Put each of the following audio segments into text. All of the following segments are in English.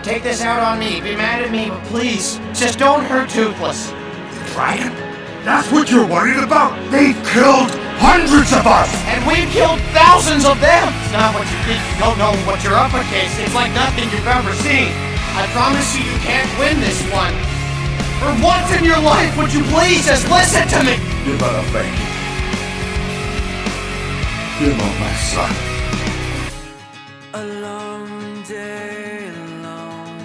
Take this out on me. Be mad at me, but please, just don't hurt Toothless. The dragon? That's what you're worried about? They've killed hundreds of us! And we've killed thousands of them! It's not what you think. You don't know what you're up against. It's like nothing you've ever seen. I promise you, you can't win this one. For once in your life, would you please just listen to me? You better thank you. You're not my son. A long day alone.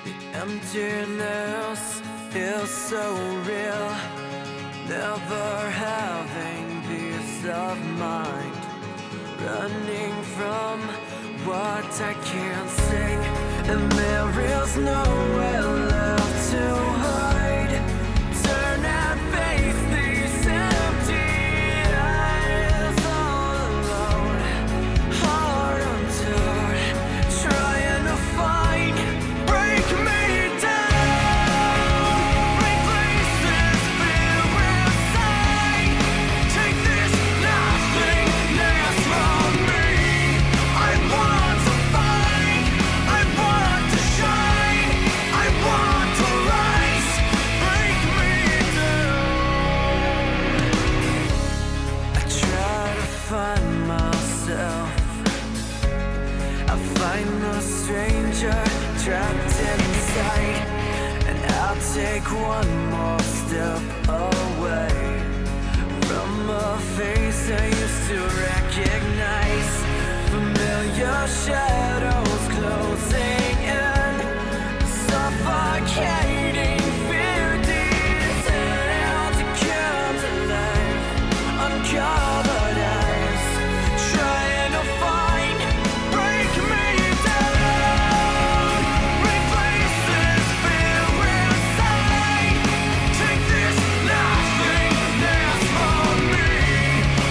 The emptiness is so real. Never having peace of mind. Running from what I can't see. And there is nowhere left to hide. Turn and face these empty eyes. All alone, heart untorn, trying to find, break me down. Replace this fear inside. Take this nothingness from me. I want to find, I want to shine, I want to rise. Break me down. I try to find myself. I find the stranger trapped inside, and I'll take one more step away from a face I used to recognize. Familiar shadows closing in, suffocating fear details to come to life. Uncovered eyes, trying to find, break me down. Replace this fear inside. Take this nothingness from me.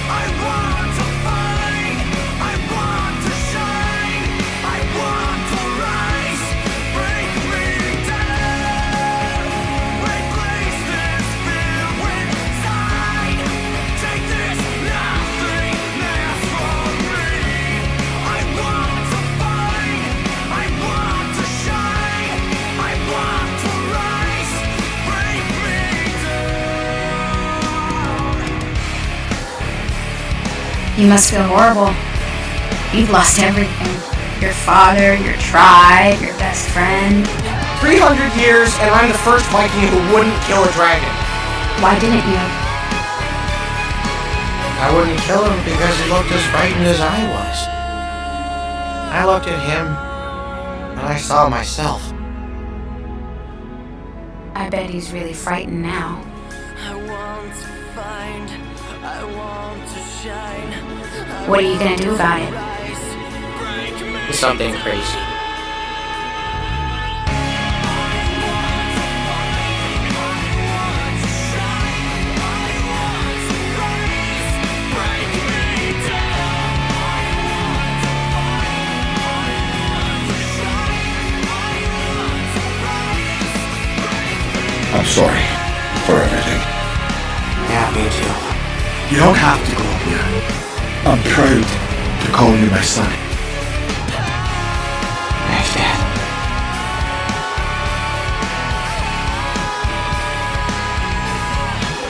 I want to find, I want to shine, I want to rise. Break me down. Replace this fear inside. Take this nothingness from me. I want to find, I want to shine, I want to rise. Break me down. You must feel horrible. You've lost everything. Your father, your tribe, your best friend. 300 years, and I'm the first Viking who wouldn't kill a dragon. Why didn't you? I wouldn't kill him because he looked as frightened as I was. I looked at him, and I saw myself. I bet he's really frightened now. I want to find, I want to shine. What are you gonna do about it? Something crazy. I'm sorry for everything. Yeah, me too. You don't have to go up here. I'm proud to call you my son. Thanks, Dad.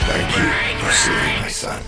Thank you for saving my son.